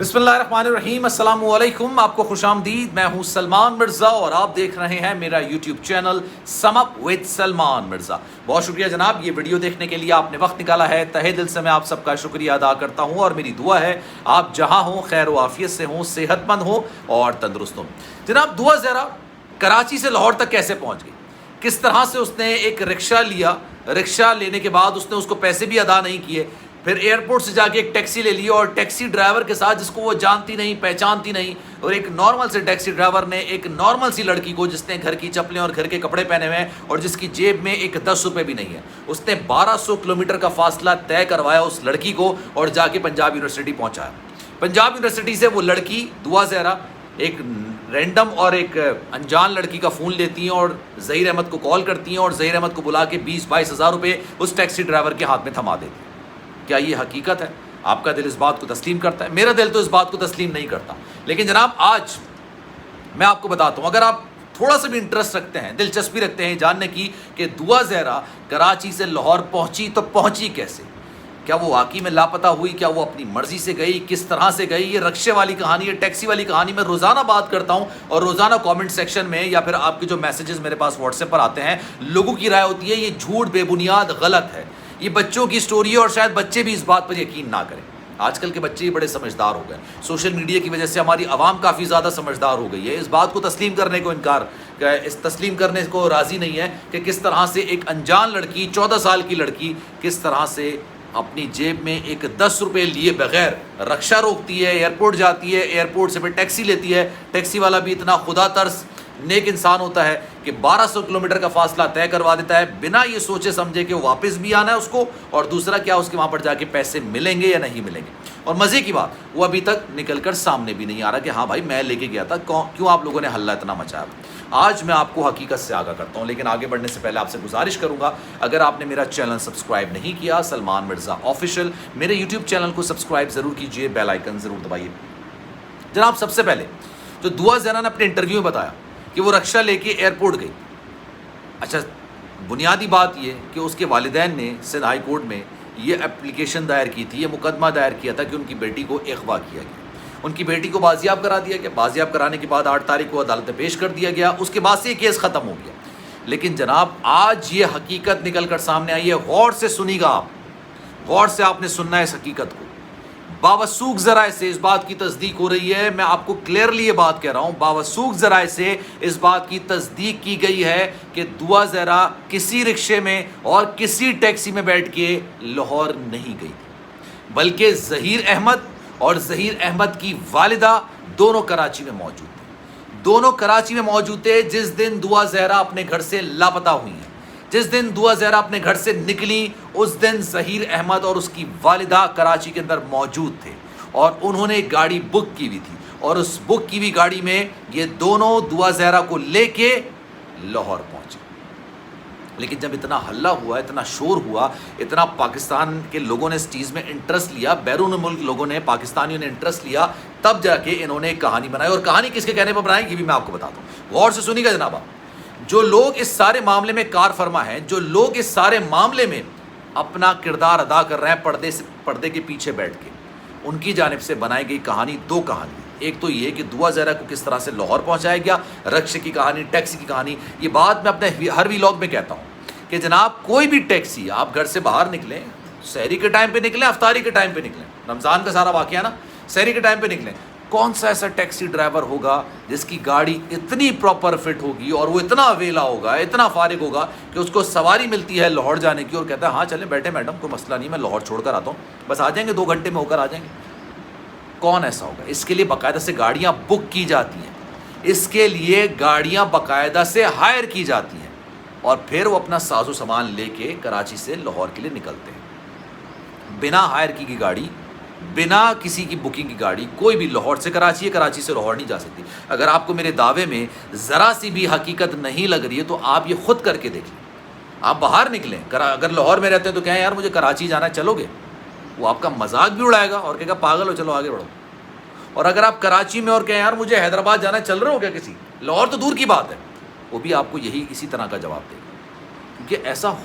بسم اللہ الرحمن الرحیم، السلام علیکم، آپ کو خوش آمدید۔ میں ہوں سلمان مرزا اور آپ دیکھ رہے ہیں میرا YouTube channel some up with Salman Mirza. بہت شکریہ جناب، یہ ویڈیو دیکھنے کے لیے آپ نے وقت نکالا ہے، تہہ دل سے میں آپ سب کا شکریہ ادا کرتا ہوں اور میری دعا ہے آپ جہاں ہوں خیر و عافیت سے ہوں، صحت مند ہوں اور تندرست ہوں۔ جناب دعا ذرا کراچی سے لاہور تک کیسے پہنچ گئی، کس طرح سے اس نے ایک رکشہ لیا، رکشہ لینے کے بعد اس نے اس کو پیسے بھی ادا نہیں کیے، پھر ایئرپورٹ سے جا کے ایک ٹیکسی لے لی اور ٹیکسی ڈرائیور کے ساتھ جس کو وہ جانتی نہیں پہچانتی نہیں، اور ایک نارمل سے ٹیکسی ڈرائیور نے ایک نارمل سی لڑکی کو جس نے گھر کی چپلیں اور گھر کے کپڑے پہنے ہوئے ہیں اور جس کی جیب میں ایک 10 روپے بھی نہیں ہے، اس نے 1200 کلومیٹر کا فاصلہ طے کروایا اس لڑکی کو اور جا کے پنجاب یونیورسٹی پہنچایا۔ پنجاب یونیورسٹی سے وہ لڑکی دعا زہرا ایک رینڈم اور ایک انجان لڑکی کا فون لیتی ہیں اور ظہیر احمد کو کال کرتی ہیں اور ظہیر احمد کو بلا کے 20-22 ہزار روپے اس ٹیکسی ڈرائیور کے ہاتھ میں تھما دیتی ہیں۔ کیا یہ حقیقت ہے؟ آپ کا دل اس بات کو تسلیم کرتا ہے؟ میرا دل تو اس بات کو تسلیم نہیں کرتا، لیکن جناب آج میں آپ کو بتاتا ہوں، اگر آپ تھوڑا سا بھی انٹرسٹ رکھتے ہیں، دلچسپی رکھتے ہیں جاننے کی کہ دعا زہرا کراچی سے لاہور پہنچی تو پہنچی کیسے، کیا وہ واقعی میں لاپتہ ہوئی، کیا وہ اپنی مرضی سے گئی، کس طرح سے گئی، یہ رکشے والی کہانی، یہ ٹیکسی والی کہانی میں روزانہ بات کرتا ہوں اور روزانہ کامنٹ سیکشن میں یا پھر آپ کے جو میسیجز میرے پاس واٹس ایپ پر آتے ہیں لوگوں کی رائے ہوتی ہے یہ جھوٹ بے بنیاد غلط ہے، یہ بچوں کی سٹوری ہے اور شاید بچے بھی اس بات پر یقین نہ کریں۔ آج کل کے بچے بڑے سمجھدار ہو گئے، سوشل میڈیا کی وجہ سے ہماری عوام کافی زیادہ سمجھدار ہو گئی ہے، اس بات کو تسلیم کرنے کو تسلیم کرنے کو راضی نہیں ہے کہ کس طرح سے ایک انجان لڑکی 14 سال کی لڑکی کس طرح سے اپنی جیب میں ایک 10 روپے لیے بغیر رکشہ روکتی ہے، ایئرپورٹ جاتی ہے، ایئرپورٹ سے پھر ٹیکسی لیتی ہے، ٹیکسی والا بھی اتنا خدا ترس نیک انسان ہوتا ہے کہ 1200 کلومیٹر کا فاصلہ طے کروا دیتا ہے بنا یہ سوچے سمجھے کہ واپس بھی آنا ہے اس کو، اور دوسرا کیا اس کے وہاں پر جا کے پیسے ملیں گے یا نہیں ملیں گے۔ اور مزے کی بات وہ ابھی تک نکل کر سامنے بھی نہیں آ رہا کہ ہاں بھائی میں لے کے گیا تھا، کیوں آپ لوگوں نے ہلہ اتنا مچایا۔ آج میں آپ کو حقیقت سے آگاہ کرتا ہوں، لیکن آگے بڑھنے سے پہلے آپ سے گزارش کروں گا اگر آپ نے میرا چینل سبسکرائب نہیں کیا سلمان مرزا آفیشیل، میرے یوٹیوب چینل کو سبسکرائب ضرور کیجئے، بیل آئیکن ضرور دبائیے۔ جناب سب سے پہلے جو دعا زہرا نے اپنے انٹرویو میں بتایا کہ وہ رکشہ لے کے ایئرپورٹ گئی، اچھا بنیادی بات یہ کہ اس کے والدین نے سندھ ہائی کورٹ میں یہ اپلیکیشن دائر کی تھی، یہ مقدمہ دائر کیا تھا کہ ان کی بیٹی کو اغوا کیا گیا، ان کی بیٹی کو بازیاب کرا دیا گیا، بازیاب کرانے کے بعد 8 تاریخ کو عدالت میں پیش کر دیا گیا، اس کے بعد سے یہ کیس ختم ہو گیا۔ لیکن جناب آج یہ حقیقت نکل کر سامنے آئی ہے، غور سے سنی گا آپ، غور سے آپ نے سننا ہے اس حقیقت کو۔ باوثوق ذرائع سے اس بات کی تصدیق ہو رہی ہے، میں آپ کو کلیئرلی یہ بات کہہ رہا ہوں، باوثوق ذرائع سے اس بات کی تصدیق کی گئی ہے کہ دعا زہرا کسی رکشے میں اور کسی ٹیکسی میں بیٹھ کے لاہور نہیں گئی، بلکہ ظہیر احمد اور ظہیر احمد کی والدہ دونوں کراچی میں موجود تھے، دونوں کراچی میں موجود تھے جس دن دعا زہرا اپنے گھر سے لاپتہ ہوئی ہیں، جس دن دعا زہرا اپنے گھر سے نکلی اس دن ظہیر احمد اور اس کی والدہ کراچی کے اندر موجود تھے اور انہوں نے گاڑی بک کی ہوئی تھی، اور اس بک کی ہوئی گاڑی میں یہ دونوں دعا زہرا کو لے کے لاہور پہنچے۔ لیکن جب اتنا ہلہ ہوا، اتنا شور ہوا، اتنا پاکستان کے لوگوں نے اس چیز میں انٹرسٹ لیا، بیرون ملک لوگوں نے، پاکستانیوں نے انٹرسٹ لیا، تب جا کے انہوں نے ایک کہانی بنائی، اور کہانی کس کے کہنے پر بنائی یہ بھی میں آپ کو بتاتا ہوں، غور سے سنیے گا جناب۔ جو لوگ اس سارے معاملے میں کار فرما ہیں، جو لوگ اس سارے معاملے میں اپنا کردار ادا کر رہے ہیں پردے کے پیچھے بیٹھ کے، ان کی جانب سے بنائی گئی کہانی دو کہانی، ایک تو یہ کہ دعا زہرا کو کس طرح سے لاہور پہنچایا گیا، رکشے کی کہانی، ٹیکسی کی کہانی۔ یہ بات میں اپنے ہر ویلاگ میں کہتا ہوں کہ جناب کوئی بھی ٹیکسی، آپ گھر سے باہر نکلیں، سحری کے ٹائم پہ نکلیں، افطاری کے ٹائم پہ نکلیں، رمضان کا سارا واقعہ نا، سحری کے ٹائم پہ نکلیں، کون سا ایسا ٹیکسی ڈرائیور ہوگا جس کی گاڑی اتنی پراپر فٹ ہوگی اور وہ اتنا ویلا ہوگا، اتنا فارغ ہوگا کہ اس کو سواری ملتی ہے لاہور جانے کی اور کہتا ہے ہاں چلیں بیٹھے میڈم کوئی مسئلہ نہیں، میں لاہور چھوڑ کر آتا ہوں، بس آ جائیں گے 2 گھنٹے میں ہو کر آ جائیں گے۔ کون ایسا ہوگا؟ اس کے لیے باقاعدہ سے گاڑیاں بک کی جاتی ہیں، اس کے لیے گاڑیاں باقاعدہ سے ہائر کی جاتی ہیں، اور پھر وہ اپنا ساز و سامان لے کے کراچی سے لاہور کے لیے نکلتے ہیں۔ بنا ہائر کی گاڑی، بنا کسی کی بکنگ کی گاڑی کوئی بھی لاہور سے کراچی ہے، کراچی سے لاہور نہیں جا سکتی۔ اگر آپ کو میرے دعوے میں ذرا سی بھی حقیقت نہیں لگ رہی ہے تو آپ یہ خود کر کے دیکھ لیں، آپ باہر نکلیں، اگر لاہور میں رہتے ہیں تو کہیں یار مجھے کراچی جانا ہے، چلو گے؟ وہ آپ کا مذاق بھی اڑائے گا اور کہے گا پاگل ہو، چلو آگے بڑھو۔ اور اگر آپ کراچی میں اور کہیں یار مجھے حیدرآباد جانا ہے، چل رہے ہو کیا کسی، لاہور تو دور کی بات ہے، وہ بھی آپ کو اسی طرح کا جواب دے گا، کیونکہ ایسا